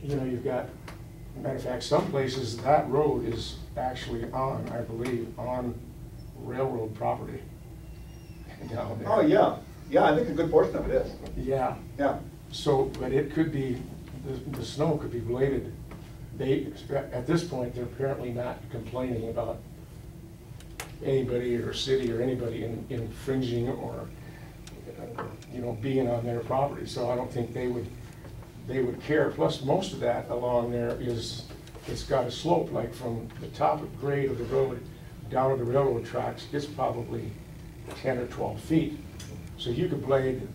you know, you've got, matter of fact, some places that road is actually on, I believe, on railroad property down there. Oh, yeah. Yeah, I think a good portion of it is. Yeah. Yeah. So, but it could be, the snow could be bladed. They, at this point, they're apparently not complaining about anybody or city or anybody infringing or, you know, being on their property. So I don't think they would care. Plus, most of that along there is, it's got a slope, like from the top of grade of the road down to the railroad tracks, it's probably 10 or 12 feet. So you could blade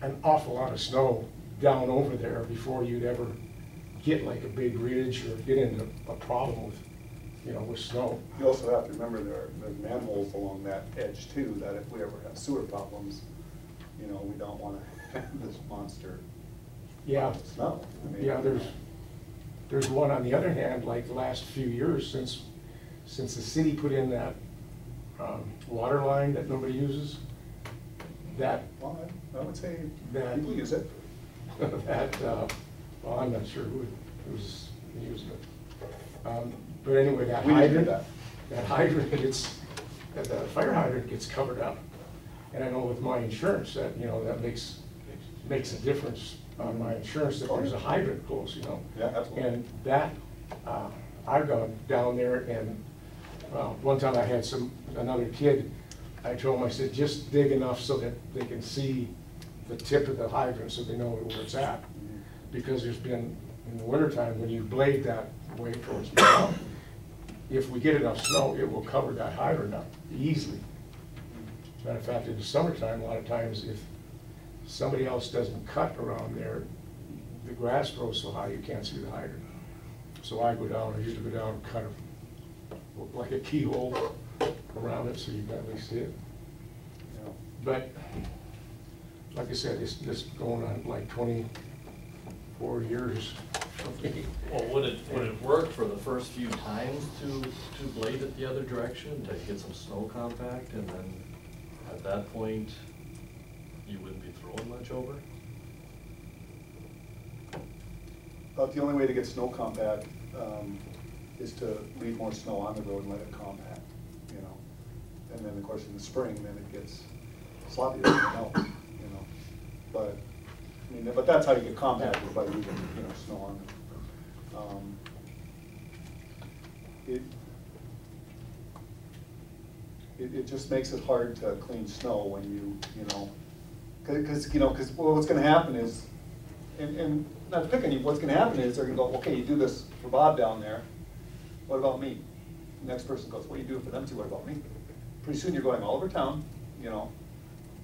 an awful lot of snow down over there before you'd ever get like a big ridge or get into a problem with, you know, with snow. You also have to remember there's manholes along that edge too, that if we ever have sewer problems, you know, we don't want to have this monster of snow. I mean, Yeah, there's one on the other hand, like the last few years since the city put in that water line that nobody uses, that. Well, I would say that people use it. that, well, I'm not sure who's using it. But anyway, that hydrant gets, the fire hydrant gets covered up. And I know with my insurance that, you know, that makes a difference on my insurance that there's a hydrant close, you know. Yeah, absolutely. And that, I've gone down there and, one time I had another kid, I told him, I said, just dig enough so that they can see the tip of the hydrant so they know where it's at. Because there's been, in the wintertime, when you blade that way towards the ground, if we get enough snow, it will cover that hydrant up easily. Matter of fact, in the summertime, a lot of times, if somebody else doesn't cut around there, the grass grows so high you can't see the hydrant. So I usually go down and cut like a keyhole around it so you can at least see it. Yeah. But, like I said, it's going on like 24 years. Well, would it work for the first few times to blade it the other direction, to get some snow compact, and then at that point, you wouldn't be throwing much over? About the only way to get snow compact is to leave more snow on the road and let it compact, you know. And then, of course, in the spring, then it gets sloppy, it doesn't melt, you know. But I mean, but that's how you get compact, is by leaving, you know, snow on it. It just makes it hard to clean snow when you know, because what's going to happen is, and not picking you, what's going to happen is they're going to go, okay, you do this for Bob down there, what about me? The next person goes, well, you do it for them too, what about me? Pretty soon you're going all over town, you know.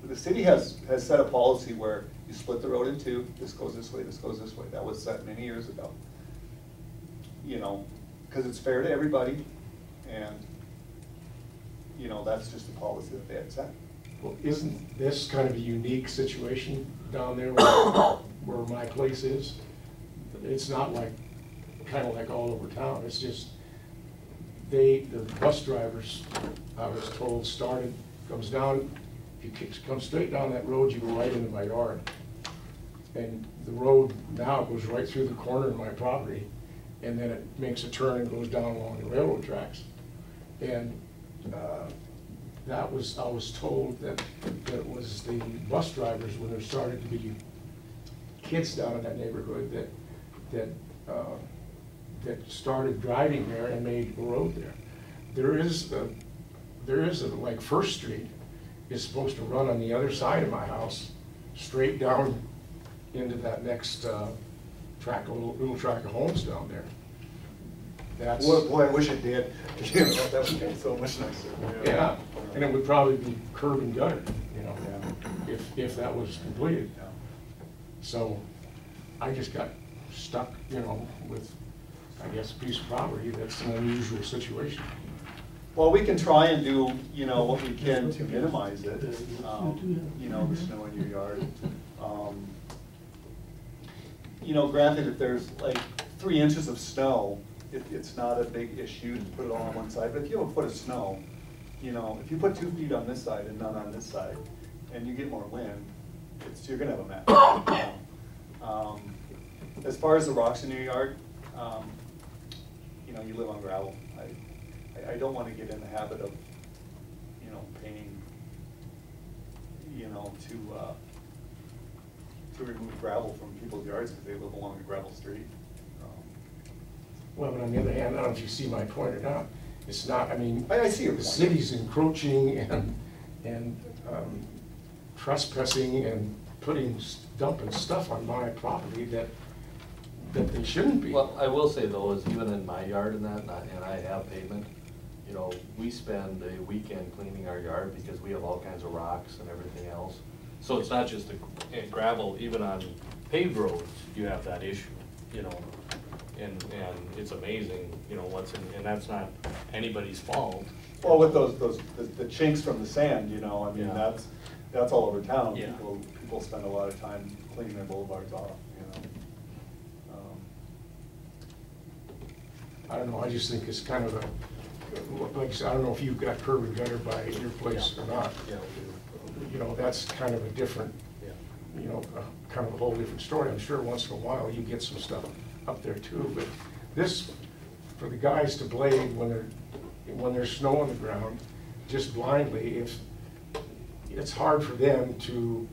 The city has set a policy where you split the road in two, this goes this way, this goes this way. That was set many years ago. You know, because it's fair to everybody, and you know, that's just the policy that they had set. Well, isn't this kind of a unique situation down there where my place is? It's not like, kind of like all over town. It's just, the bus drivers, I was told, comes down, if you come straight down that road, you go right into my yard. And the road now goes right through the corner of my property, and then it makes a turn and goes down along the railroad tracks. And I was told that it was the bus drivers, when there started to be kids down in that neighborhood, that started driving there and made a road there. There is like First Street is supposed to run on the other side of my house, straight down into that next track, little track of homes down there. That's, boy, I wish it did. You know, that would be so much nicer. Yeah, and it would probably be curb and gutter, you know, if that was completed. Yeah. So I just got stuck, you know, with, I guess, a piece of property that's an unusual situation. Well, we can try and do, you know, what we can to minimize it, you know, the snow in your yard. You know, granted, if there's like 3 inches of snow, it's not a big issue to put it all on one side. But if you have a foot of snow, you know, if you put 2 feet on this side and none on this side, and you get more wind, you're going to have a mess. As far as the rocks in your yard, you know, you live on gravel. I don't wanna get in the habit of, you know, paying, you know, to remove gravel from people's yards because they live along a gravel street. Well, but on the other hand, I don't know if you see my point or not, it's not, I mean. I see your The point. city's encroaching and trespassing and dumping stuff on my property that they shouldn't be. Well, I will say though, is even in my yard and that, and I have pavement, you know, we spend a weekend cleaning our yard because we have all kinds of rocks and everything else. So it's not just the gravel, even on paved roads, you have that issue, you know, and it's amazing, you know, and that's not anybody's fault. Well, with the chinks from the sand, you know, I mean, Yeah. that's all over town. Yeah. People spend a lot of time cleaning their boulevards off, you know. I don't know, I just think it's kind of like I said, I don't know if you've got curb and gutter by your place or not. Yeah, we do. You know, that's kind of a different, Yeah. you know, kind of a whole different story. I'm sure once in a while you get some stuff up there too, but this, for the guys to blade when there's snow on the ground, just blindly, if, it's hard for them to,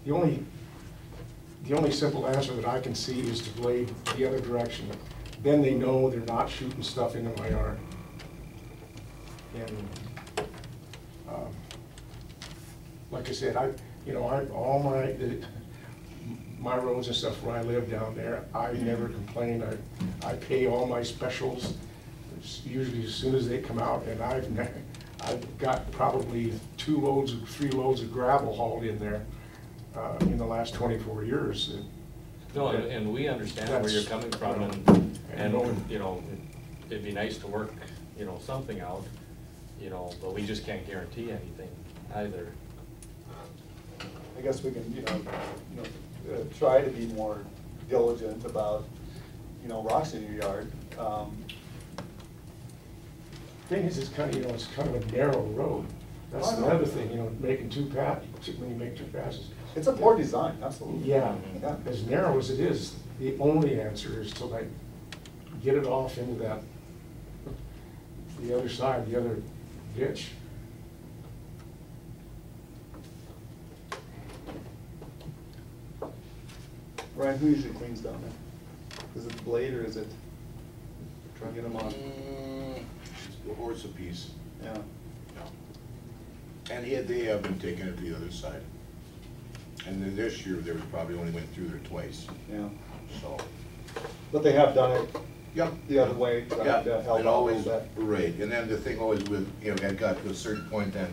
the only simple answer that I can see is to blade the other direction. Then they know they're not shooting stuff into my yard. And, like I said, all my roads and stuff where I live down there, I never complain. I pay all my specials, usually as soon as they come out, and I've got probably 3 loads of gravel hauled in there in the last 24 years. No, and we understand where you're coming from, and, you know, it'd be nice to work, you know, something out, you know, but we just can't guarantee anything either. I guess we can, you know, try to be more diligent about, you know, rocks in your yard. Thing is, it's kind of, it's kind of a narrow road. That's I know. another thing, when you make 2 passes. It's a poor design, absolutely. Yeah, Yeah. as narrow as it is, the only answer is to like get it off into the other side, the other ditch. Ryan, who usually cleans down there? Is it Blade or is it trying to get them on? The horse apiece, Yeah. and they have been taking it to the other side. And then this year, they probably only went through there twice, Yeah. so. But they have done it Yep. the other way, Yeah, tried to help and out a always, little bit. right, and then the thing always with, it got to a certain point, then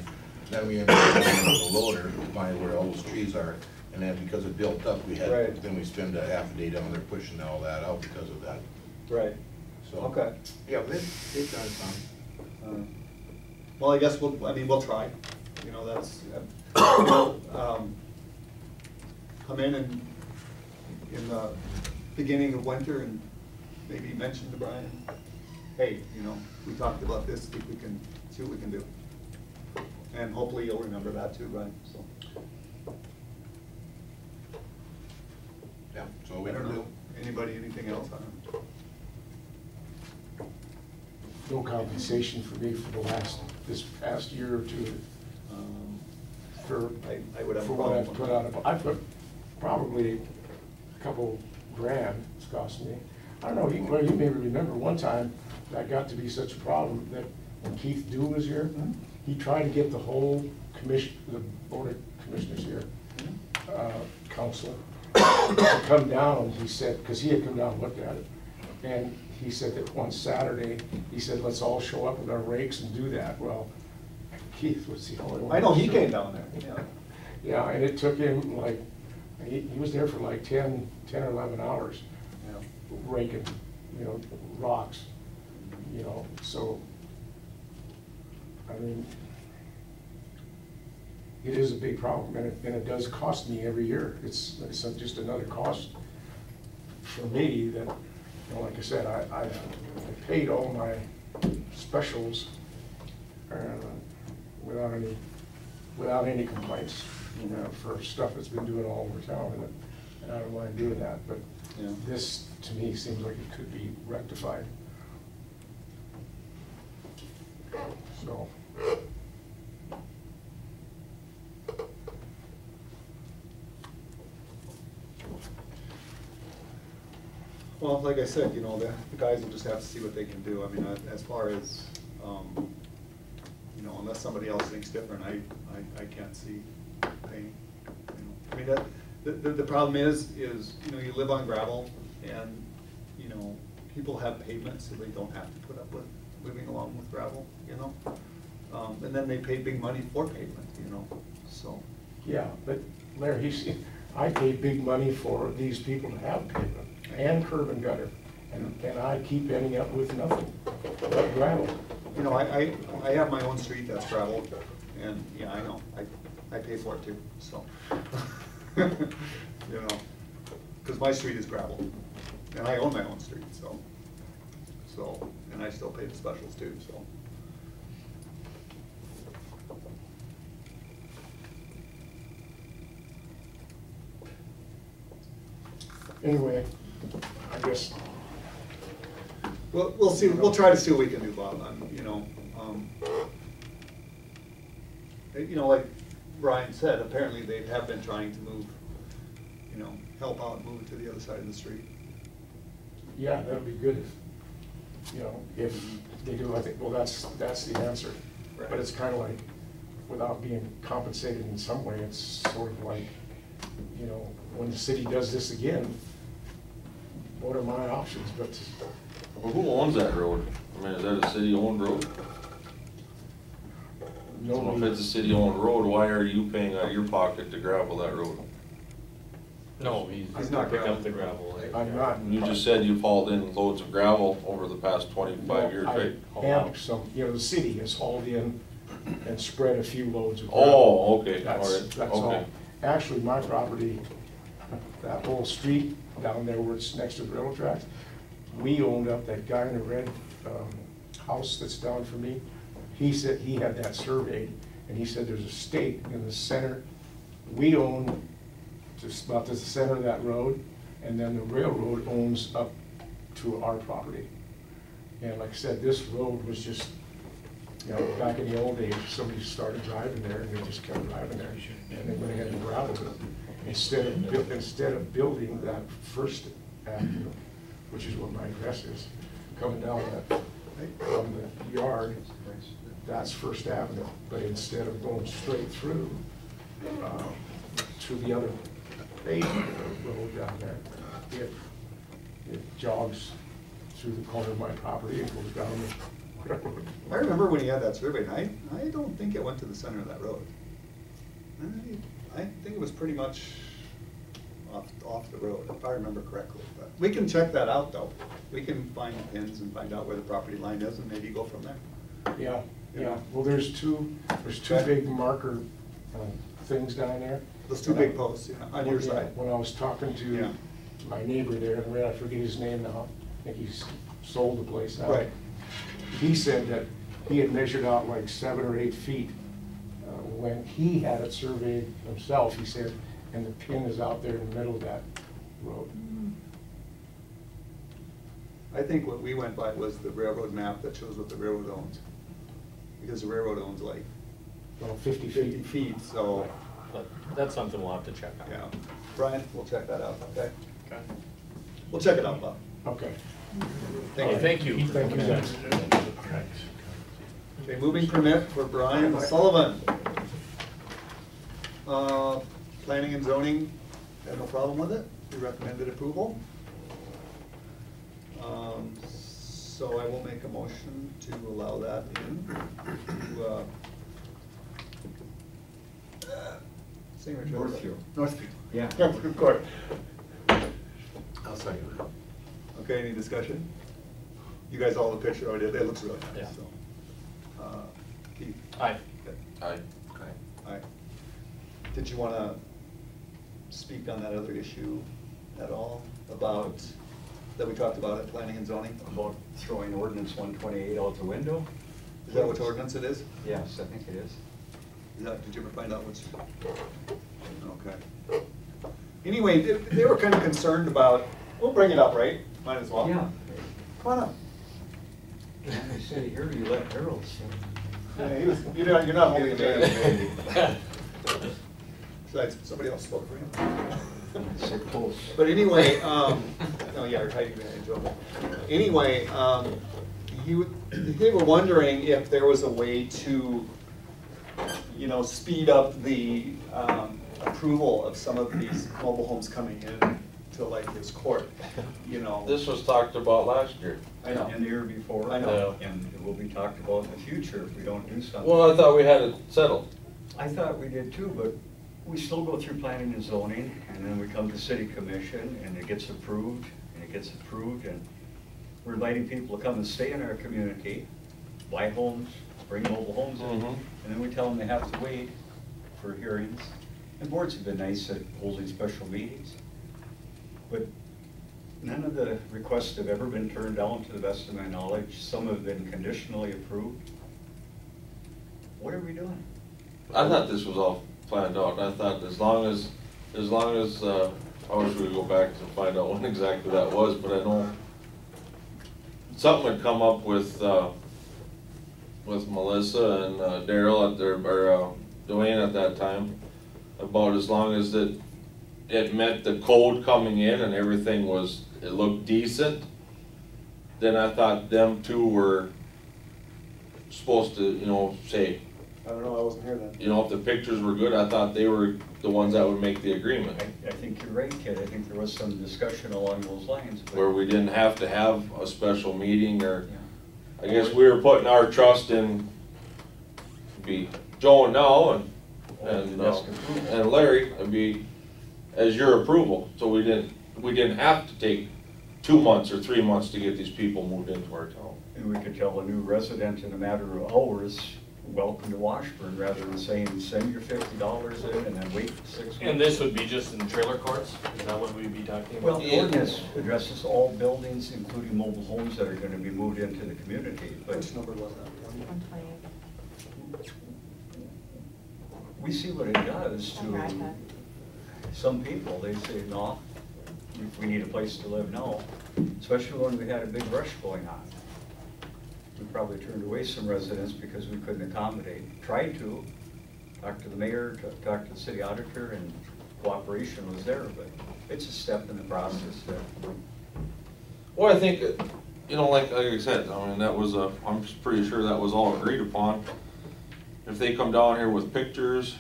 we ended up going with the loader to find where all those trees are. And then because it built up, Right. then we spend a half a day down there pushing all that out because of that, Right. so. Okay. Yeah, but they've done some. Well, I guess we'll try. You know, that's, come in the beginning of winter and maybe mention to Brian, hey, you know, we talked about this, see what we can do. And hopefully you'll remember that too, Brian, so. Yeah, so we I don't can know, do. anybody, anything else on it? No compensation for me for this past year or two for I would have a for what I've problem put with out. I put probably a couple grand it's cost me. I don't know, you may remember one time that got to be such a problem that when Keith Dew was here, Mhm. he tried to get the whole commission, the board of commissioners here, council, to come down, he said, because he had come down and looked at it. And he said that one Saturday, he said, let's all show up with our rakes and do that. Well, Keith was the only one. I know, he that came showed. down there, yeah. Yeah, and it took him like, he was there for like 10 or 11 hours Yeah. raking, rocks, so, I mean, it is a big problem, and it does cost me every year. It's just another cost for me that, like I said, I paid all my specials without any complaints, for stuff that's been doing all over town. I don't mind doing that, but Yeah. this, to me, seems like it could be rectified. So. Well, like I said, you know, the guys will just have to see what they can do. I mean, as far as, you know, unless somebody else thinks different, I can't see paying. You know. I mean, the problem is, you know, you live on gravel and, you know, people have pavement, so they don't have to put up with living along with gravel, you know? And then they pay big money for pavement, you know, so. Yeah, but Larry, I pay big money for these people to have pavement and curb and gutter, and I keep ending up with nothing but gravel. You know, I have my own street that's gravel, and, yeah, I know, I pay for it too, so. You know, because my street is gravel, and I own my own street, so, and I still pay the specials too, so. Anyway, I guess, Well, we'll see, we'll try to see what we can do, Bob, you know, like Brian said, apparently they have been trying to move, you know, help out, move it to the other side of the street. yeah, that'd be good if, you know, if they do, I think, well, that's the answer. Right. But it's kind of like, without being compensated in some way, it's sort of like, you know, when the city does this again, what are my options but to, Well, who owns that road? I mean, is that a city-owned road? So if nobody. it's a city-owned road, why are you paying out of your pocket to gravel that road? No, he's He's not not picking up gravel. the gravel. I'm not. You just said you've hauled in loads of gravel over the past 25 years, right? I have some, you know, the city has hauled in and spread a few loads of gravel. Oh, okay, all That's, right, that's all. okay. Actually, my property, that whole street down there where it's next to the railroad tracks, we owned up that guy in the red house that's down for me. He said he had that surveyed, and he said there's a stake in the center. We own just about to the center of that road, and then the railroad owns up to our property. And like I said, this road was just, you know, back in the old days, somebody started driving there, and they just kept driving there, and they went ahead and gravelled it. Instead of building that First Avenue, which is what my address is, coming down that, from the yard, that's First Avenue. But instead of going straight through to the other paved road down there, it jogs through the corner of my property and goes down the railroad. I remember when he had that survey, and I don't think it went to the center of that road. I think it was pretty much off the road, if I remember correctly. But we can check that out, though. We can find the pins and find out where the property line is, and maybe go from there. Yeah, yeah. Well, there's two Okay. big marker things down there. Those two big posts, yeah, on your Yeah, side. when I was talking Yeah. to my neighbor there, and I forget his name now, I think he's sold the place now. Right. He said that he had measured out like 7 or 8 feet when he had it surveyed himself, he said, and the pin is out there in the middle of that road. I think what we went by was the railroad map that shows what the railroad owns. Because the railroad owns like Well, 50 50 feet. feet, so, But that's something we'll have to check out. yeah. Brian, we'll check that out, okay? Okay. We'll check it out, Bob. Okay. Oh, thank you. Thank you, guys. Okay, moving permit for Brian Sullivan. Planning and zoning, had no problem with it, we recommended approval. So I will make a motion to allow that in. Singer Trails. Northview. Northview. Yeah. Of course. I'll second that. Okay, any discussion? You guys all the picture already, it looks really Yeah. nice, so. Keith? Aye. Aye. Aye. Did you want to speak on that other issue at all, about, that we talked about at planning and zoning? About throwing ordinance 128 out the window? Is that which ordinance it is? Yes, I think it is. Is that, did you ever find out which? Okay. Anyway, they were kind of concerned about, we'll bring it up, right? Might as well. Yeah. Come on up. I say, here you let Harold sing. Yeah, you're not holding a baby. Besides, somebody else spoke for him. So close. But anyway, oh yeah, or Heidi and Joe. Anyway, they were wondering if there was a way to, speed up the approval of some of these mobile homes coming in to like this court, This was talked about last year. I know. And the year before. I know. And it will be talked about in the future if we don't do something. Well, I thought we had it settled. I thought we did too, but we still go through planning and zoning, and then we come to city commission, and it gets approved, and we're inviting people to come and stay in our community, buy homes, bring mobile homes in, Mhm. and then we tell them they have to wait for hearings. And boards have been nice at holding special meetings, but none of the requests have ever been turned down to the best of my knowledge. Some have been conditionally approved. What are we doing? I thought this was all planned out. I thought as long as, I wish we could go back to find out when exactly that was, but I know something had come up with Melissa and Daryl or Dwayne at that time, about as long as it met the code coming in and everything it looked decent, then I thought them two were supposed to, say, I don't know, I wasn't here then. if the pictures were good, I thought they were the ones that would make the agreement. I think you're right, Kid. I think there was some discussion along those lines. But Where we didn't have to have a special meeting, or, yeah. I guess we were putting our trust in, Joe and Nell and Larry, as your approval. So we didn't have to take 2 months or 3 months to get these people moved into our town. And we could tell a new resident in a matter of hours, welcome to Washburn, rather than saying, send your $50 in and then wait 6 weeks. And this would be just in trailer courts? Is that what we'd be talking about? Well, the ordinance addresses all buildings, including mobile homes that are gonna be moved into the community, but Which number was that? 128. we see what it does to America. some people. They say, no, we need a place to live now, especially when we had a big rush going on. We probably turned away some residents because we couldn't accommodate. Tried to, talk to the mayor, talk to the city auditor, and cooperation was there, but it's a step in the process that. Well, I think, like I said, I'm pretty sure that was all agreed upon. If they come down here with pictures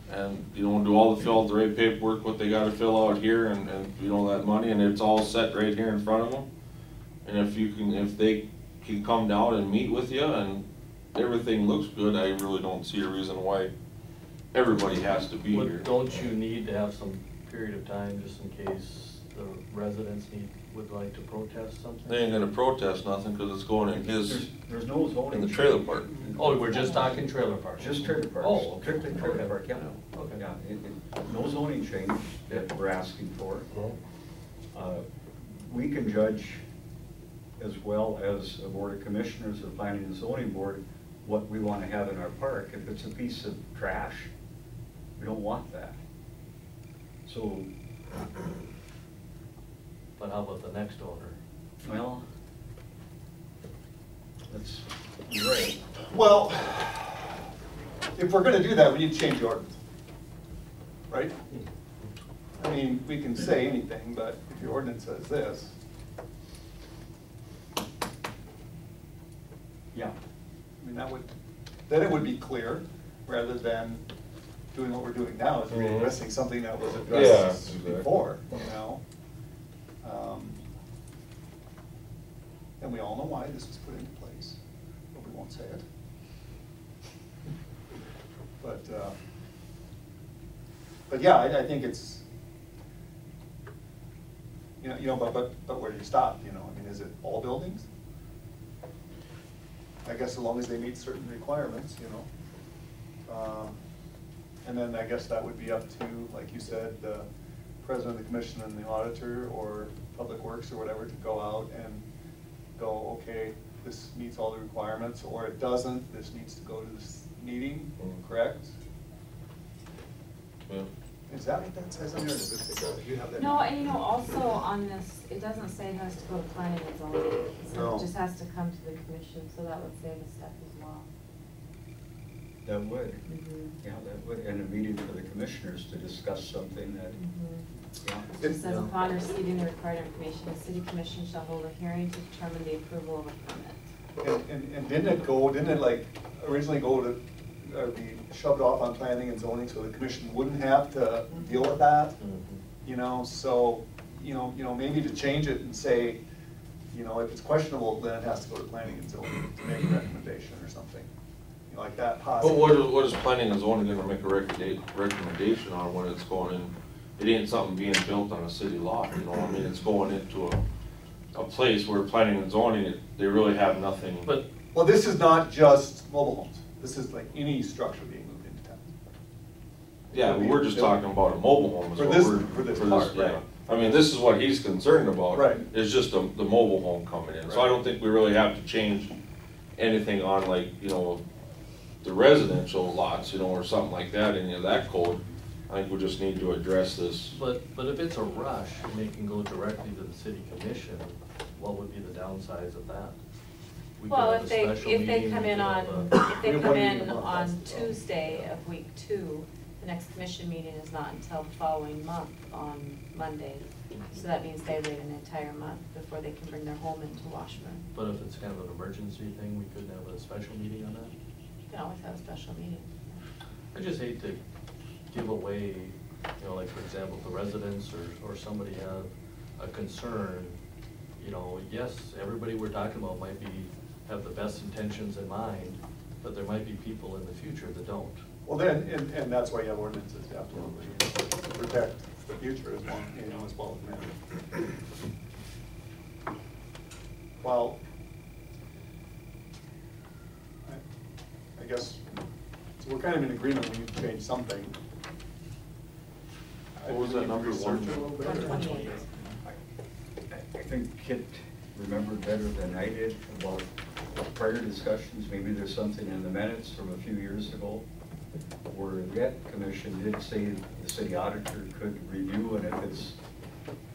and, do all the right paperwork, what they gotta fill out here and that money, and it's all set right here in front of them. And if they can come down and meet with you and everything looks good, I really don't see a reason why everybody has to be here. But don't you need to have some period of time just in case the residents would like to protest something? They ain't gonna protest nothing, cause it's going in There's no zoning. in the trailer park. Oh, we're just talking trailer parks? Just trailer parks. Oh, okay. Strictly trailer park, yeah. Okay. Yeah, no zoning change that we're asking for. We can judge, as well as a board of commissioners or planning and zoning board, what we want to have in our park. If it's a piece of trash, we don't want that. So, But how about the next owner? well, you're right. Well, if we're gonna do that, we need to change the ordinance, right? I mean, we can say anything, but if your ordinance says this, Yeah. I mean, then it would be clear, rather than doing what we're doing now, is Mhm. addressing something that was Yeah, addressed exactly. before, And we all know why this was put into place, but we won't say it. But yeah, I think it's, but where do you stop, I mean, is it all buildings? I guess as long as they meet certain requirements, and then I guess that would be up to, like you said, the president of the commission and the auditor, or Public Works or whatever, to go out and go, okay, this meets all the requirements, or it doesn't, this needs to go to this meeting, correct? Yeah. Is that what that says on there? Does it say that? You have that? No, and you know, also on this, it doesn't say it has to go to planning and zoning. It says No. it just has to come to the commission, so that would save a step as well. That would, Mhm. yeah, that would, and a meeting for the commissioners to discuss something that, Mhm. yeah. It just says upon receiving the required information, the city commission shall hold a hearing to determine the approval of a permit. And didn't it like originally go to, or be shoved off on planning and zoning so the commission wouldn't have to deal with that? You know, so, maybe to change it and say, if it's questionable, then it has to go to planning and zoning to make a recommendation or something. Like that But possible. what is planning and zoning gonna make a recommendation on when it's going in? It ain't something being built on a city lot, you know, I mean, it's going into a place where planning and zoning, they really have nothing. But Well, this is not just mobile homes. This is like any structure being moved into town. Yeah, but we're just talking about a mobile home. is For what this- we're- for this part, yeah. right. I mean, this is what he's concerned about. Right. Is just the mobile home coming in. So I Right. don't think we really have to change anything on like, the residential lots, or something like that, any of that code. I think we just need to address this. But if it's a rush and they can go directly to the city commission, what would be the downsides of that? We could Well, have a if they special come meeting, in we could on, have a- if they We come wouldn't even in know if on that's the problem. Tuesday of week 2, the next commission meeting is not until the following month on Monday. So that means they wait an entire month before they can bring their home into Washburn. But if it's kind of an emergency thing, we couldn't have a special meeting on that? You can always have a special meeting. I just hate to give away, like for example, if the residents or somebody have a concern, yes, everybody we're talking about might have the best intentions in mind, but there might be people in the future that don't. Well, then, and that's why you have ordinances, you have to protect the future as well, as well as now. Well, I guess, so we're kind of in agreement, we need to change something. What was that number, Research it a little bit, or- 128. I think Kit remembered better than I did about prior discussions. Maybe there's something in the minutes from a few years ago where that commission did say the city auditor could review, and if it's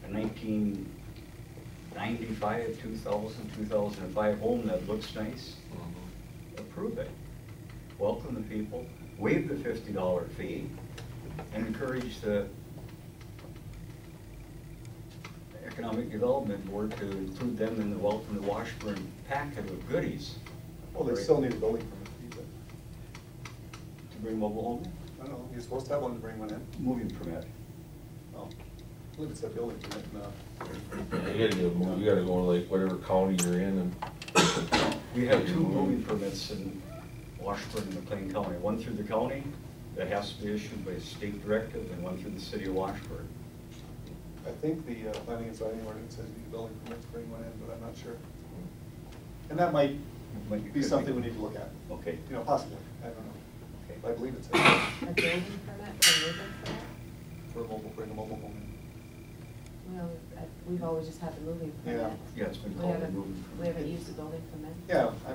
a 1995, 2000, 2005 home that looks nice, approve it. Welcome the people, waive the $50 fee, and encourage the Economic Development Board to include them in the Welcome to Washburn packet of goodies. Well, they still need a building permit to use it. To bring mobile home, I don't know, you're supposed to have one to bring one in. moving permit. Oh, I believe it's a building permit, You gotta go to like whatever county you're in and. We have 2 moving permits in Washburn and McLean County, one through the county that has to be issued by state directive, and one through the city of Washburn. I think the planning and zoning ordinance says you need a building permit to bring one in, but I'm not sure. And that might be something we need to look at, Okay. possibly, I don't know. Okay. I believe it's A building permit for moving permit? for a mobile, bring a mobile home in. Well, we've always just had the moving permit. Yeah. Yeah, it's been We called a haven't, moving we haven't permit. used the building permit. Yeah, I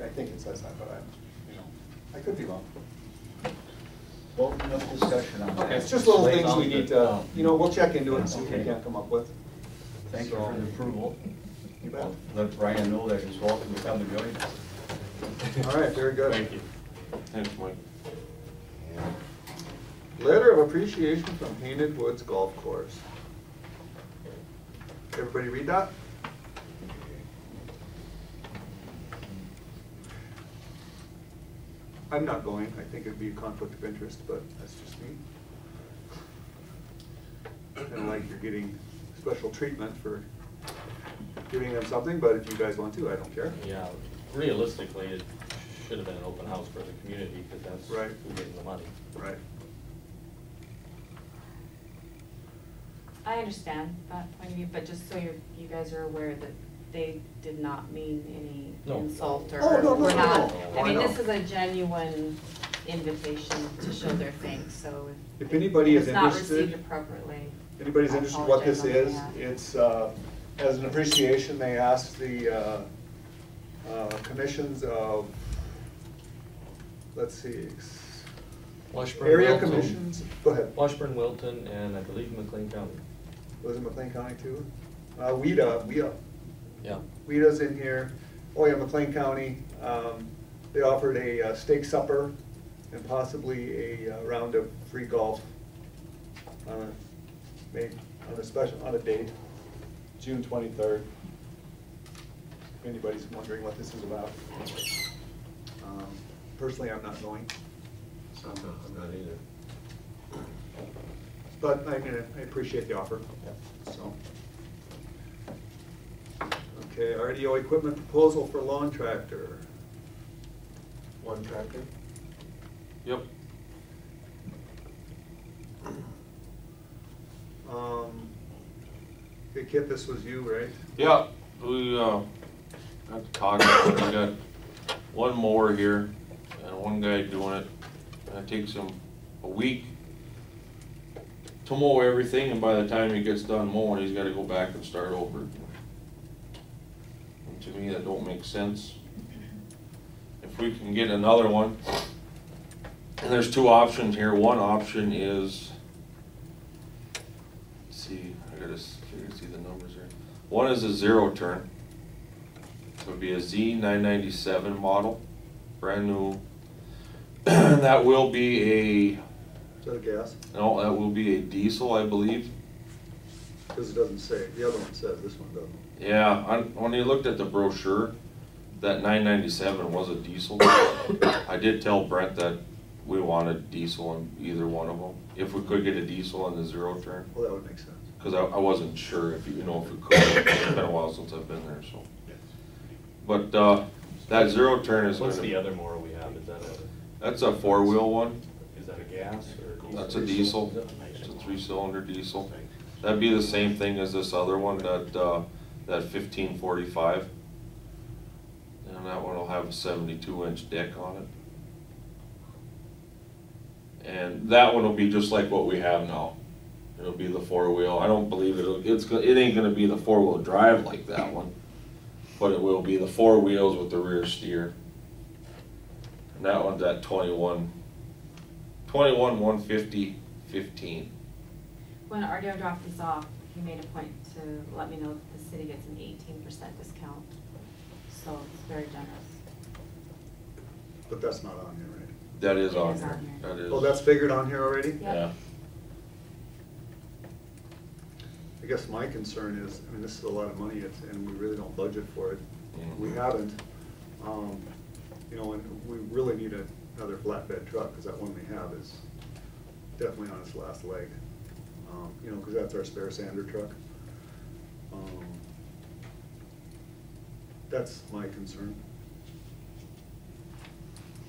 think it says that, but I could be wrong. Well, enough discussion on that. It's just little things we need to, we'll check into it and see what we Okay. can come up with. Thank you for the approval. You bet. Let Brian know that he's welcome to come and join us. All right, very good. Thank you. Thanks, Mike. Letter of appreciation from Painted Woods Golf Course. Everybody read that? I'm not going. I think it'd be a conflict of interest, but that's just me. Kind of like you're getting special treatment for giving them something, but if you guys want to, I don't care. Yeah, realistically, it should have been an open house for the community, because that's Right. who's getting the money. Right. I understand that point of view, but just so you guys are aware that they did not mean any No. insult or Oh, no, we're not. no. I mean, I know. this is a genuine invitation to show their thanks, so If anybody if is it's not interested. received appropriately. Anybody's I interested in what this apologize is, on their it's, as an appreciation, they asked the commissions of, let's see, Washburn, Area Wilton. commissions, go ahead. Washburn, Wilton, and I believe McLean County. Was it McLean County too? WEDA. Yeah. WEDA's in here. Oh yeah, McLean County. They offered a steak supper and possibly a round of free golf on a date, June 23rd. If anybody's wondering what this is about. Personally, I'm not going. So, I'm not either. but I appreciate the offer. So. Okay, RDO equipment proposal for lawn tractor. One tractor. Yep. Okay, Kit, this was you, right? Yeah, we, got the cognitive, we got one mower here and one guy doing it. And it takes him a week to mow everything, and by the time he gets done mowing, he's gotta go back and start over. And to me, that don't make sense. If we can get another one, and there's two options here. One option is, let's see, I gotta see the numbers here. One is a zero turn. So it'd be a Z997 model, brand new. That will be a, Is that a gas? no, that will be a diesel, I believe. Because it doesn't say, the other one says, this one doesn't. Yeah, when you looked at the brochure, that 997 was a diesel. I did tell Brent that we wanted diesel in either one of them. If we could get a diesel in the zero turn. Well, that would make sense. Because I wasn't sure if you know if we could. It's been a while since I've been there, so. But that zero turn is What's gonna, the other mower we have? Is that that's a 4-wheel one. a gas or? That's a diesel. It's a 3-cylinder diesel. That'd be the same thing as this other one, that 1545. And that one will have a 72-inch deck on it. And that one will be just like what we have now. It'll be the 4-wheel. I don't believe it ain't gonna be the 4-wheel drive like that one, but it will be the 4 wheels with the rear steer. And that one's at 21,150.15. When RDO dropped this off, he made a point to let me know that the city gets an 18% discount. So it's very generous. But that's not on here, right? That is It on is here. on here. That is. Oh, that's figured on here already? Yep. Yeah. I guess my concern is, I mean, this is a lot of money, and we really don't budget for it. Mhm. We haven't. You know, and we really need another flatbed truck, because that one we have is definitely on its last leg. You know, because that's our spare sander truck. That's my concern.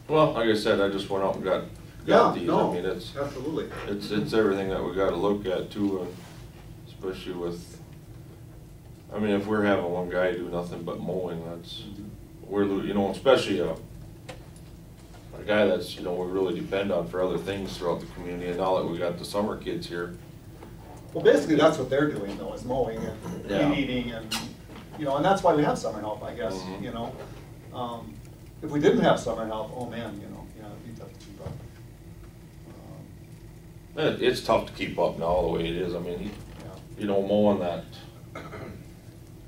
Well, like I said, I just went out and got Yeah, these. no, I mean, it's absolutely. it's everything that we gotta look at too, and especially with, I mean, if we're having one guy do nothing but mowing, that's, you know, especially a guy that's, you know, we really depend on for other things throughout the community, and now that we got the summer kids here. Well, basically, that's what they're doing, though, is mowing and Yeah. weed eating, and, you know, and that's why we have summer help, I guess, Mhm. you know. If we didn't have summer help, oh man, you know, yeah, it'd be tough to keep up. It's tough to keep up now the way it is. I mean, Yeah. you know, mowing that,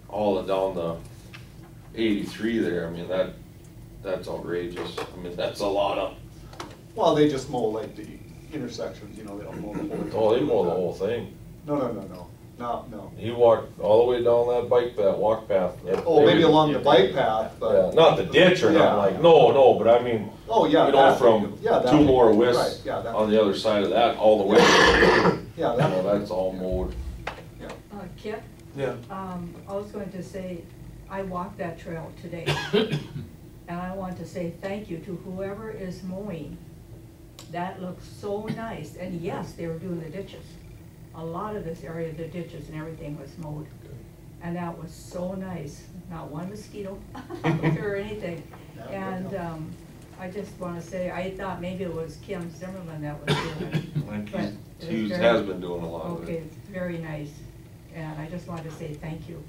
all down the 83 there, I mean, that's outrageous. I mean, that's a lot of, Well, they just mow like the intersections, you know, they don't mow the whole. oh, they mow the whole thing. No. He walked all the way down that walk path. Oh, maybe along the bike path, Yeah, but. not the ditch or Yeah. nothing like, no, but I mean, Oh, yeah. you know, that from way. Yeah, that 2 way. more Right, whisks yeah, that on way. the other side of that, all the way. Yeah, You know, that's all mowed. Yeah. Kip, Yeah. I was going to say, I walked that trail today. And I want to say thank you to whoever is mowing. That looks so nice. And yes, they were doing the ditches. A lot of this area, the ditches and everything was mowed. And that was so nice. Not one mosquito or anything. And I just want to say, I thought maybe it was Kim Zimmerman that was doing it. but it was He very- has been doing a lot of Okay, it. it's very nice. And I just wanted to say thank you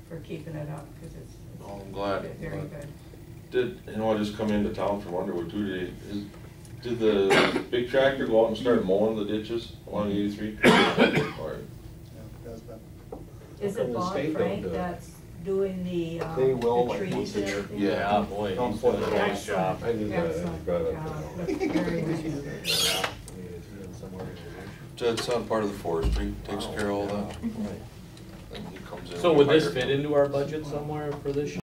for keeping it up, because it's Oh, I'm glad. very good. You know, I just come into town from Underwood too today. Did the big tractor go out and start mowing the ditches along 83? Or, Yeah, that's been- Is How come it the Bob state don't Frank do it? that's doing the They will, the like, trees once a and year. everything? Yeah. boy, he's Don't doing a flip great Excellent, job. I knew that, I excellent brought it up job. to Looks very nice. I mean, it's in some organization. That's on part of the forestry, takes care of all that. Right. Then he comes in So with would this higher- fit into our budget somewhere for this year?